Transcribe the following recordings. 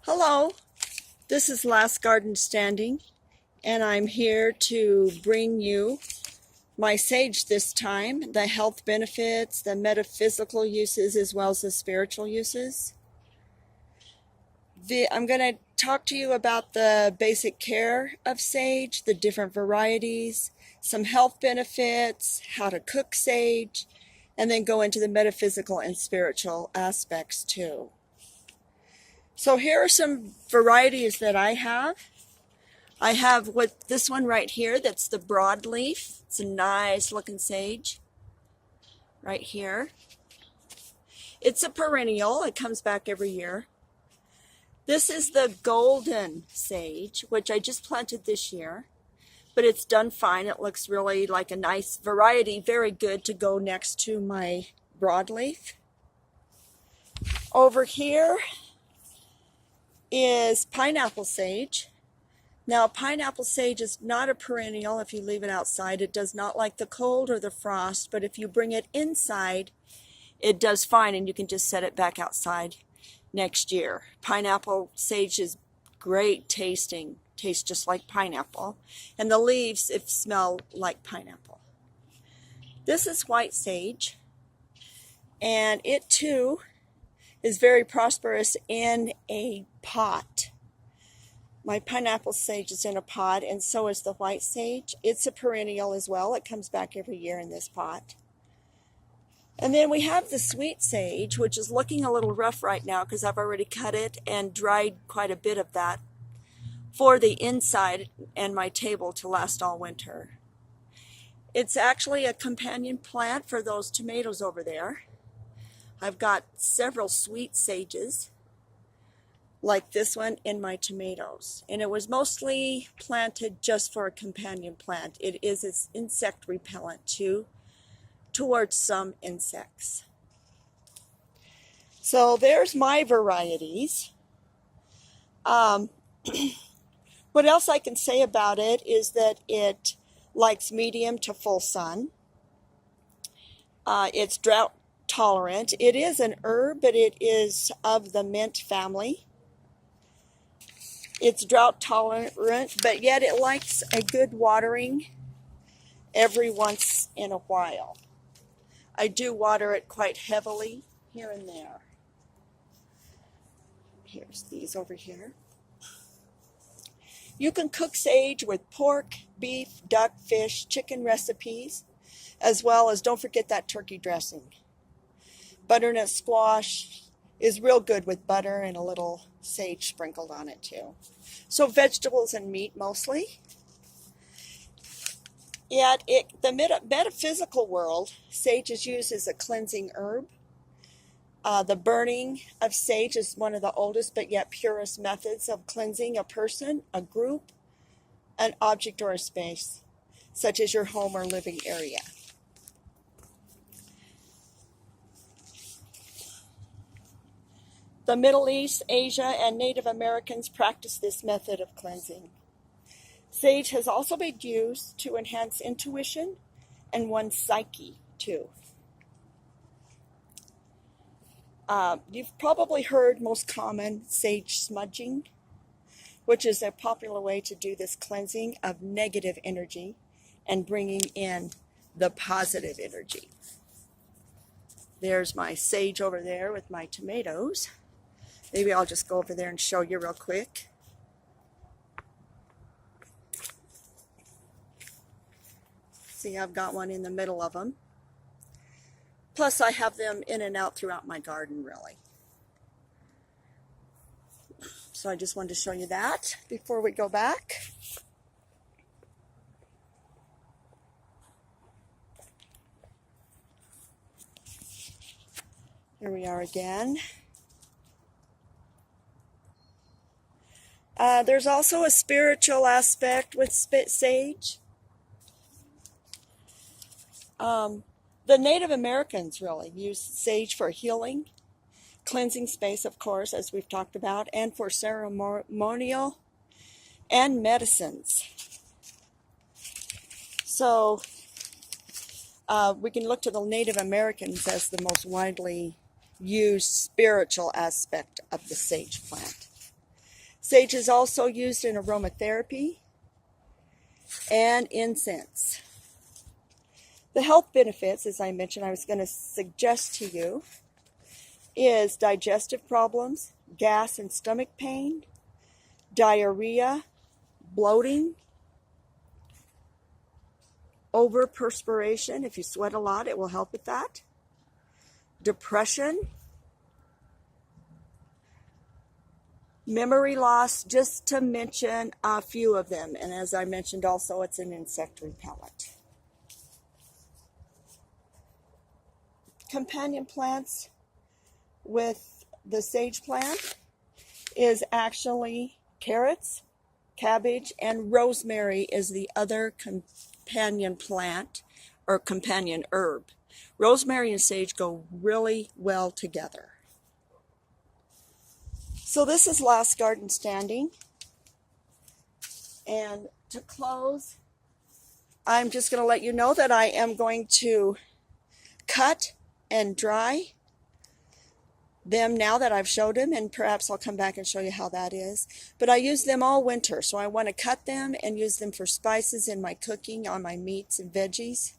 Hello, this is Lastgardenstanding, and I'm here to bring you my sage this time, the health benefits, the metaphysical uses, as well as the spiritual uses. I'm going to talk to you about the basic care of sage, the different varieties, some health benefits, how to cook sage, and then go into the metaphysical and spiritual aspects too. So here are some varieties that I have. I have this one right here, that's the broadleaf. It's a nice looking sage right here. It's a perennial, it comes back every year. This is the golden sage, which I just planted this year, but it's done fine. It looks really like a nice variety, very good to go next to my broadleaf. Over here is pineapple sage. Now, pineapple sage is not a perennial if you leave it outside. It does not like the cold or the frost, but if you bring it inside, it does fine, and you can just set it back outside next year. Pineapple sage is great tasting, tastes just like pineapple, and the leaves smell like pineapple. This is white sage, and it too is very prosperous in a pot. My pineapple sage is in a pot, and so is the white sage. It's a perennial as well. It comes back every year in this pot. And then we have the sweet sage, which is looking a little rough right now because I've already cut it and dried quite a bit of that for the inside and my table to last all winter. It's actually a companion plant for those tomatoes over there. I've got several sweet sages like this one in my tomatoes, and it was mostly planted just for a companion plant. It is an insect repellent too, towards some insects. So there's my varieties. What else I can say about it is that it likes medium to full sun. It's drought tolerant. It is an herb, but it is of the mint family. It's drought tolerant, but yet it likes a good watering every once in a while. I do water it quite heavily here and there. Here's these over here. You can cook sage with pork, beef, duck, fish, chicken recipes, as well as don't forget that turkey dressing. Butternut squash is real good with butter and a little sage sprinkled on it too. So vegetables and meat mostly. Yet the metaphysical world, sage is used as a cleansing herb. The burning of sage is one of the oldest but yet purest methods of cleansing a person, a group, an object, or a space, such as your home or living area. The Middle East, Asia, and Native Americans practice this method of cleansing. Sage has also been used to enhance intuition and one's psyche, too. You've probably heard most common sage smudging, which is a popular way to do this cleansing of negative energy and bringing in the positive energy. There's my sage over there with my tomatoes. Maybe I'll just go over there and show you real quick. See, I've got one in the middle of them. Plus, I have them in and out throughout my garden, really. So I just wanted to show you that before we go back. Here we are again. There's also a spiritual aspect with sage. The Native Americans really use sage for healing, cleansing space, of course, as we've talked about, and for ceremonial and medicines. So we can look to the Native Americans as the most widely used spiritual aspect of the sage plant. Sage is also used in aromatherapy and incense. The health benefits, as I mentioned, I was going to suggest to you, is digestive problems, gas and stomach pain, diarrhea, bloating, overperspiration. If you sweat a lot, it will help with that. Depression, memory loss, just to mention a few of them. And as I mentioned also, it's an insect repellent. Companion plants with the sage plant is actually carrots, cabbage, and rosemary is the other companion plant or companion herb. Rosemary and sage go really well together. So this is Lastgardenstanding. And to close, I'm just going to let you know that I am going to cut and dry them now that I've showed them, and perhaps I'll come back and show you how that is. But I use them all winter, so I want to cut them and use them for spices in my cooking on my meats and veggies.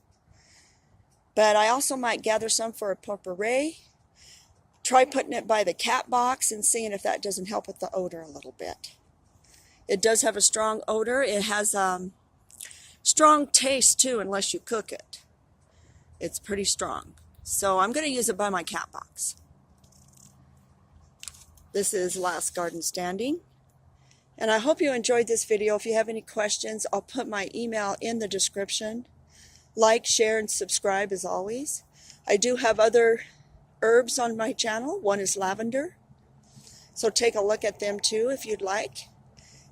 But I also might gather some for a potpourri. Try putting it by the cat box and seeing if that doesn't help with the odor a little bit. It does have a strong odor. It has strong taste too, unless you cook it. It's pretty strong. So I'm going to use it by my cat box. This is Lastgardenstanding, and I hope you enjoyed this video. If you have any questions, I'll put my email in the description. Like, share, and subscribe as always. I do have other herbs on my channel. One is lavender, so take a look at them too if you'd like.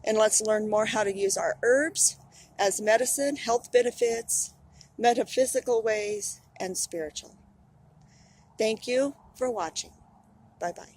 And let's learn more how to use our herbs as medicine, health benefits, metaphysical ways, and spiritual. Thank you for watching. Bye-bye.